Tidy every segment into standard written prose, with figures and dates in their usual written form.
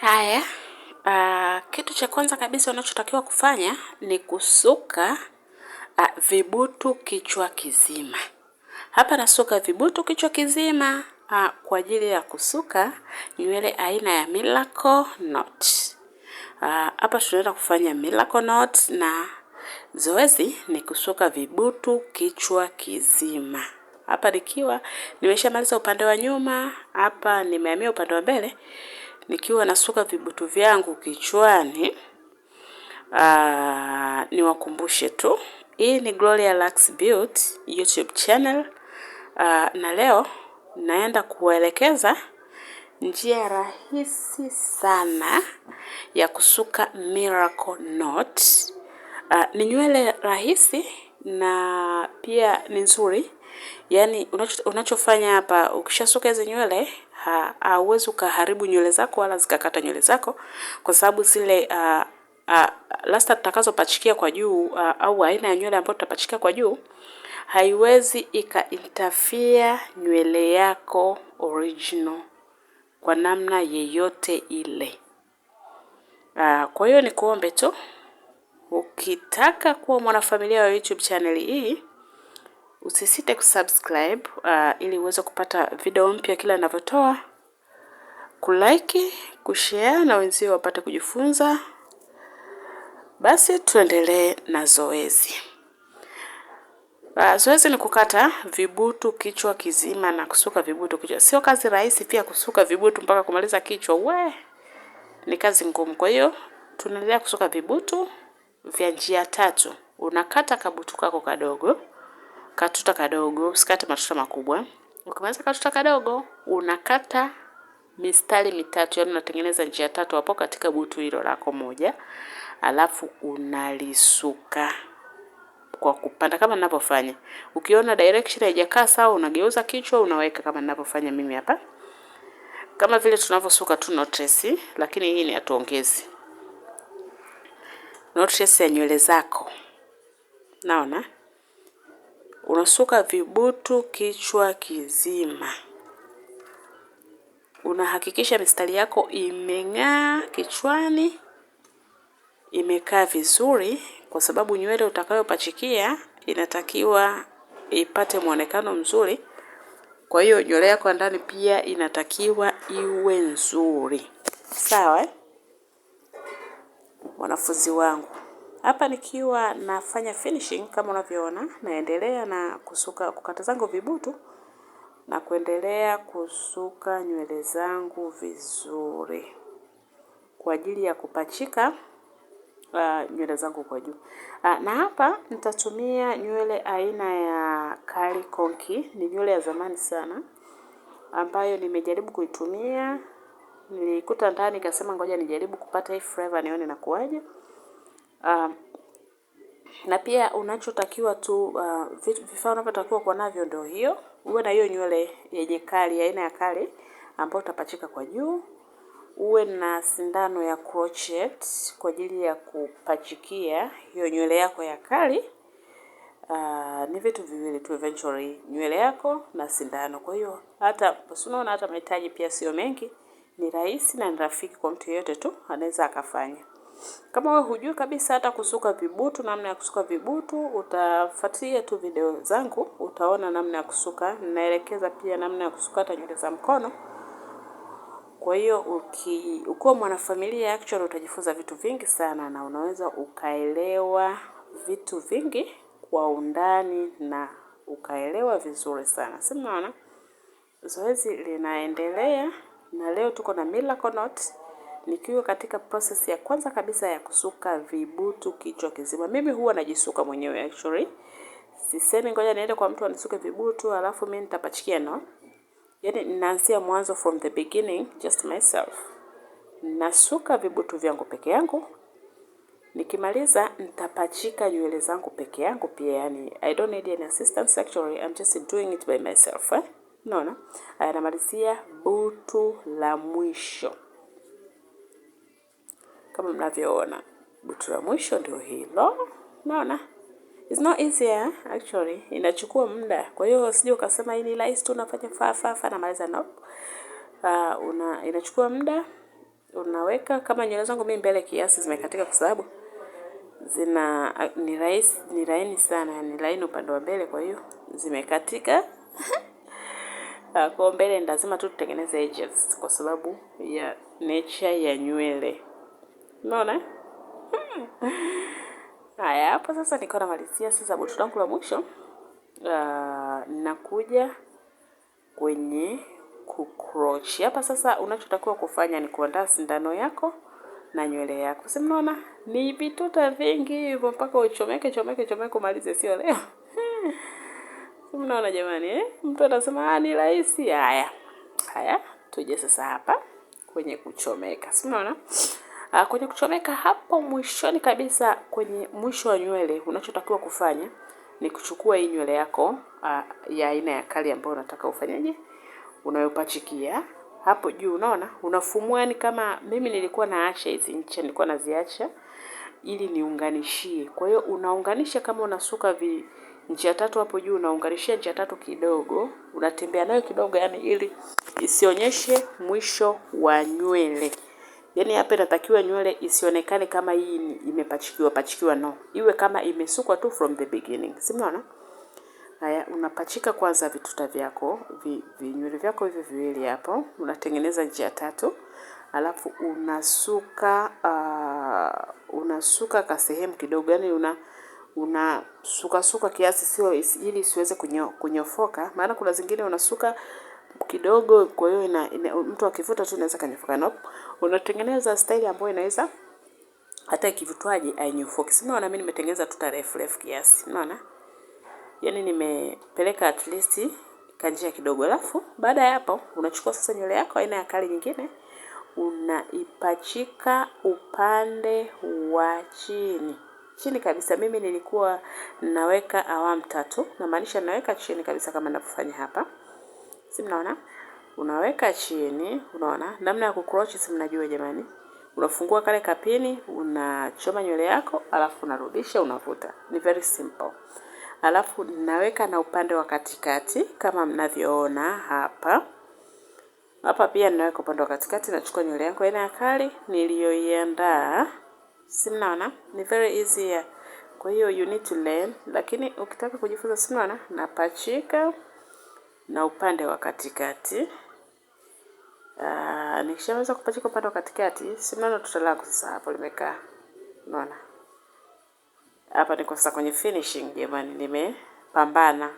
Haya, kitu cha kwanza kabisa unachotakiwa kufanya ni kusuka vibutu kichwa kizima. Hapa nasuka vibutu kichwa kizima kwa ajili ya kusuka nywele aina ya Miracle Knot. Hapa tunaenda kufanya Miracle Knot na zoezi ni kusuka vibutu kichwa kizima. Hapa nikiwa nimeshamaliza upande wa nyuma, hapa nimehamia upande wa mbele. Nikiwa nasuka vibutu vyangu kichwani, niwakumbushe tu. Hii ni Gloria Lux Beauty YouTube channel. Na leo naenda kuwaelekeza njia rahisi sana ya kusuka Miracle Knot. Ni nywele rahisi na pia ni nzuri. Yaani unachofanya hapa ukishasuka hizo nywele hauwezi ukaharibu nywele zako wala zikakata nywele zako, kwa sababu zile rasta tutakazopachikia kwa juu au aina ya nywele ambayo tutapachikia kwa juu haiwezi ika-interfere nywele yako original kwa namna yeyote ile. Kwa hiyo ni kuombe tu ukitaka kuwa mwanafamilia wa YouTube channel hii, usisite kusubscribe ili uweze kupata video mpya kila ninavyotoa, kulike, kushare na wenzio wapate kujifunza. Basi tuendelee na zoezi. Zoezi ni kukata vibutu kichwa kizima na kusuka vibutu kichwa. Sio kazi rahisi pia kusuka vibutu mpaka kumaliza kichwa. Ni kazi ngumu. Kwa hiyo tunaendelea kusuka vibutu vya njia tatu. Unakata kabutu kako kadogo. Katuta kadogo, usikate matuta makubwa. Ukimaliza katuta kadogo, unakata mistari mitatu, yaani unatengeneza njia tatu hapo katika butu hilo lako moja. Alafu unalisuka kwa kupanda kama ninavyofanya. Ukiona direction haijakaa sawa, unageuza kichwa, unaweka kama ninavyofanya mimi hapa. Kama vile tunavyosuka tu knotless, lakini hii ni hatuongezi. Knotless ya nywele zako. Naona? Unasuka vibutu kichwa kizima. Unahakikisha mistari yako imeng'aa kichwani, imekaa vizuri, kwa sababu nywele utakayopachikia inatakiwa ipate muonekano mzuri. Kwa hiyo nywele yako ndani pia inatakiwa iwe nzuri. Sawa? Wanafunzi wangu, hapa nikiwa nafanya finishing kama unavyoona, naendelea na kukata zangu vibutu na kuendelea kusuka nywele zangu vizuri kwa ajili ya kupachika nywele zangu kwa juu. Na hapa nitatumia nywele aina ya Curly Conky. Ni nywele ya zamani sana ambayo nimejaribu kuitumia. Nilikuta ndani nikasema ngoja nijaribu kupata hii flavor nione inakuaje. Na pia unachotakiwa tu vifaa unavyotakiwa kuwa navyo ndio hiyo. Uwe na hiyo nywele yenye kali, aina ya kali ambayo utapachika kwa juu. Uwe na sindano ya crochet kwa ajili ya kupachikia hiyo nywele yako ya kali. Ni vitu viwili tu eventually, nywele yako na sindano. Kwa hiyo hata unaona hata mahitaji pia sio mengi, ni rahisi na ni rafiki kwa mtu yeyote tu anaweza akafanya. Kama wewe hujui kabisa hata kusuka vibutu, namna ya kusuka vibutu, utafuatilia tu video zangu, utaona namna ya kusuka. Ninaelekeza pia namna ya kusuka hata nywele za mkono. Kwa hiyo ukiwa mwanafamilia actually utajifunza vitu vingi sana na unaweza ukaelewa vitu vingi kwa undani na ukaelewa vizuri sana. Si mnaona? Zoezi linaendelea na leo tuko na Miracle Knot. Nikiwa katika process ya kwanza kabisa ya kusuka vibutu kichwa kizima. Mimi huwa najisuka mwenyewe actually. Sisemi ngoja niende kwa mtu anisuke vibutu alafu mimi nitapachikia, no. Yaani ninaanzia mwanzo from the beginning, just myself. Nasuka vibutu vyangu peke yangu. Nikimaliza nitapachika nywele zangu peke yangu pia, yani I don't need any assistance actually, I'm just doing it by myself. Unaona? Namalizia butu la mwisho. Kama mnavyoona, butu la mwisho ndio hilo. Unaona? It's not easier actually, inachukua muda. Kwa hiyo usije ukasema hii ni rahisi tu unafanya fa na maliza, no. Inachukua muda unaweka kama nywele zangu mimi mbele kiasi zimekatika kwa sababu ni laini sana, ni laini upande wa mbele, kwa hiyo zimekatika. Kwa mbele lazima tu tutengeneze edges kwa sababu ya nature ya nywele. Unaona? Haya, hapo sasa niko namalizia sasa butu langu la mwisho. Nakuja kwenye kukrochi. Hapa sasa unachotakiwa kufanya ni kuandaa sindano yako na nywele yako. Si mnaona? Ni vituta vingi hivyo mpaka uchomeke umalize, sio leo. Si mnaona jamani, Mtu anasema ni rahisi. Haya, tuje sasa hapa kwenye kuchomeka. Si mnaona? Kwenye kuchomeka hapo mwishoni kabisa, kwenye mwisho wa nywele, unachotakiwa kufanya ni kuchukua hii nywele yako ya aina ya kali ambayo unataka ufanyaje, unayopachikia hapo juu. Unaona, unafumua, ni kama mimi nilikuwa naacha hizi ncha, nilikuwa naziacha ili niunganishie. Kwa hiyo unaunganisha kama unasuka ncha tatu hapo juu, unaunganishia ncha tatu kidogo, unatembea nayo kidogo, yani ili isionyeshe mwisho wa nywele. Yani hapa inatakiwa nywele isionekane kama hii imepachikiwa, no. Iwe kama imesukwa tu from the beginning. Si mnaona? Haya, unapachika kwanza vituta vyako, nywele vyako hivi viwili hapo, unatengeneza njia tatu. Alafu unasuka ka sehemu kidogo, yani unasuka kiasi, sio ili isiweze kunyofoka, maana kuna zingine unasuka kidogo, kwa hiyo mtu akivuta tu inaweza kanyofoka. Nope. Unatengeneza style ambayo inaweza hata ikivutwaje ainyofoki. Si mimi nimetengeneza tu refu kiasi. Unaona? Yaani nimepeleka at least kanjia kidogo. Alafu baada ya hapo unachukua sasa nywele yako aina ya kali nyingine, unaipachika upande wa chini kabisa. Mimi nilikuwa naweka awamu 3, na maanisha naweka chini kabisa kama ninavyofanya hapa. Si mnaona? Unaweka chini, unaona? Namna ya kukrochi si mnajua jamani. Unafungua kale kapini, unachoma nywele yako, alafu unarudisha, unavuta. Ni very simple. Alafu naweka na upande wa katikati kama mnavyoona hapa. Hapa pia ninaweka upande wa katikati, nachukua nywele yangu aina ya kali niliyoiandaa. Si mnaona? Ni very easy. Kwa hiyo you need to learn, lakini ukitaka kujifunza, si mnaona? Napachika na upande wa katikati. Nikishamaliza kupachika upande wa katikati, si mnaona tuta langu sasa hapo limekaa. Unaona? Hapa niko sasa kwenye finishing jamani, nimepambana.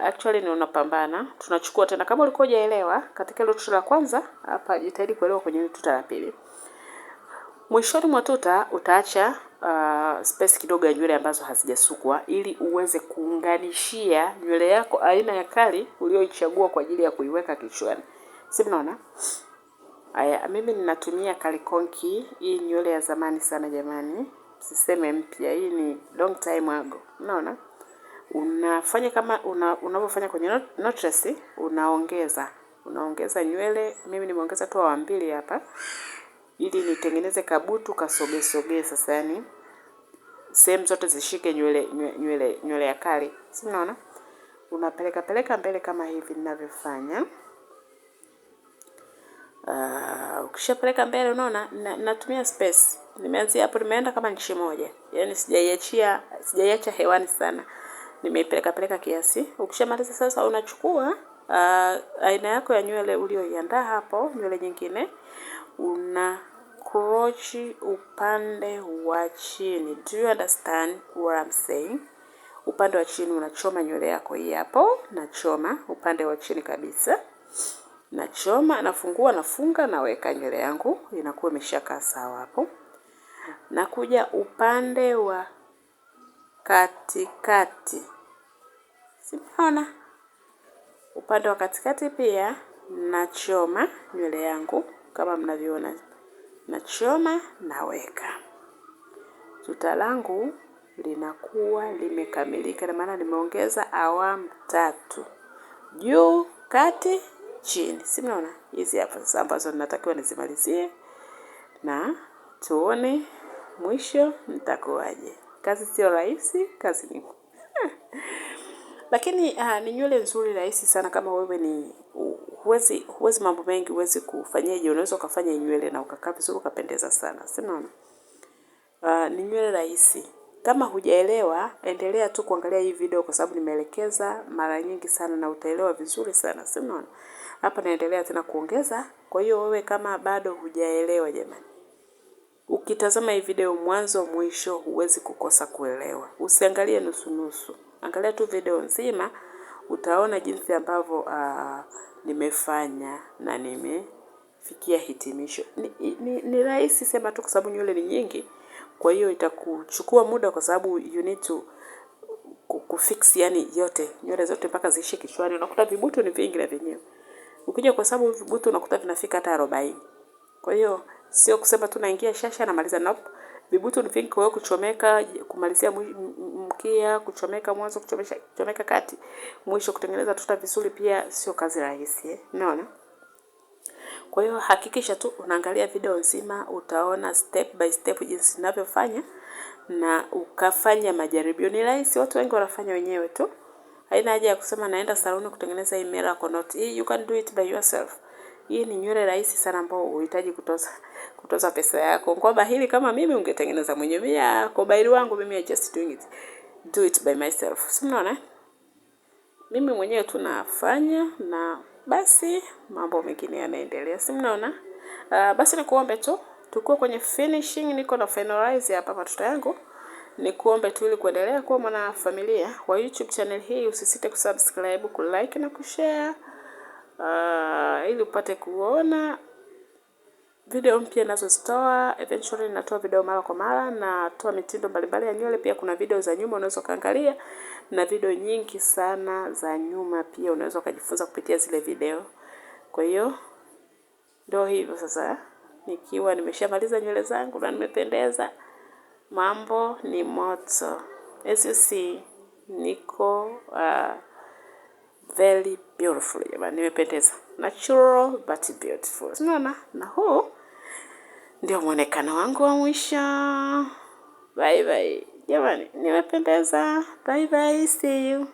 Actually ni unapambana. Tunachukua tena kama ulikuwa hujaelewa katika ile tuta la kwanza, hapa jitahidi kuelewa kwenye tuta la pili. Mwishoni mwa tuta utaacha space kidogo ya nywele ambazo hazijasukwa ili uweze kuunganishia nywele yako aina ya kali uliyoichagua kwa ajili ya kuiweka kichwani. Si mnaona? Haya, mimi ninatumia Kalikonki. Hii nywele ya zamani sana jamani. Siseme mpya, hii ni long time ago. Unaona? Unafanya kama unavyofanya kwenye knotless, unaongeza nywele. Mimi nimeongeza tu awamu 2 hapa ili nitengeneze kabutu kasoge sasa, yani sehemu zote zishike nywele ya kali. Si mnaona? Unapeleka mbele kama hivi ninavyofanya. Ukishapeleka mbele, unaona natumia space. Nimeanzia hapo, nimeenda kama inchi 1. Yaani sijaiacha hewani sana. Nimeipeleka kiasi. Ukishamaliza sasa unachukua aina yako ya nywele uliyoiandaa hapo, nywele nyingine, una krochi upande wa chini. Do you understand what I'm saying? Upande wa chini unachoma nywele yako hii hapo, nachoma upande wa chini kabisa. Nachoma, nafungua, nafunga, naweka nywele yangu, inakuwa imeshakaa sawa hapo. Nakuja upande wa katikati. Simeona? Upande wa katikati pia nachoma nywele yangu kama mnavyoona. Nachoma, naweka. Tuta langu linakuwa limekamilika, na maana nimeongeza awamu 3. Juu, kati, chini. Si mnaona? Hizi hapa sasa ambazo ninatakiwa nizimalizie, na tuone mwisho nitakuwaje. Kazi sio rahisi, kazi ni Lakini ni nywele nzuri rahisi sana kama wewe ni huwezi mambo mengi, huwezi kufanyaje, unaweza ukafanya nywele na ukakaa vizuri ukapendeza sana. Si unaona? Ni nywele rahisi. Kama hujaelewa, endelea tu kuangalia hii video kwa sababu nimeelekeza mara nyingi sana na utaelewa vizuri sana. Si unaona? Hapa naendelea tena kuongeza. Kwa hiyo wewe kama bado hujaelewa jamani, ukitazama hii video mwanzo mwisho huwezi kukosa kuelewa. Usiangalie nusu nusu. Angalia tu video nzima, utaona jinsi ambavyo nimefanya na nimefikia hitimisho. Ni rahisi sema tu kwa sababu nywele ni nyingi. Kwa hiyo itakuchukua muda kwa sababu you need to kufix yani yote. Nywele zote mpaka ziishi kichwani. Unakuta vibutu ni vingi na vyenyewe. Ukija kwa sababu vibutu unakuta vinafika hata 40. Kwa hiyo sio kusema tu naingia shasha na maliza, nope. Vibutu ni vingi, kwa hiyo kuchomeka, kumalizia mkia, kuchomeka mwanzo, kuchomeka kati, mwisho kutengeneza tuta vizuri pia sio kazi rahisi, unaona? Kwa hiyo hakikisha tu unaangalia video nzima, utaona step by step jinsi ninavyofanya na ukafanya majaribio. Ni rahisi, watu wengi wanafanya wenyewe tu. Haina haja ya kusema naenda saloni kutengeneza hii miracle knot. You can do it by yourself. Hii ni nywele rahisi sana ambao unahitaji kutoza pesa yako. Kwamba hili kama mimi ungetengeneza mwenyewe. Ya kwa baili wangu mimi I just doing it. Do it by myself. Si mnaona? Mimi mwenyewe tu nafanya na basi mambo mengine yanaendelea. Si mnaona? Basi nikuombe tu tukue kwenye finishing, niko na finalize hapa matuta yangu. Nikuombe tu ili kuendelea kuwa mwana familia wa YouTube channel hii, usisite kusubscribe, kulike na kushare. Ili upate kuona video mpya ninazozitoa. Eventually natoa video mara kwa mara, natoa mitindo mbalimbali ya nywele, pia kuna video za nyuma unaweza kaangalia na video nyingi sana za nyuma pia unaweza kujifunza kupitia zile video. Kwa hiyo ndio hivyo sasa, nikiwa nimeshamaliza nywele zangu na nimependeza, mambo ni moto. As you see, niko very beautiful jamani, nimependeza. Natural but beautiful. Unaona? Na huu ndio muonekano wangu wa mwisho. Bye bye. Jamani, nimependeza. Bye bye. See you.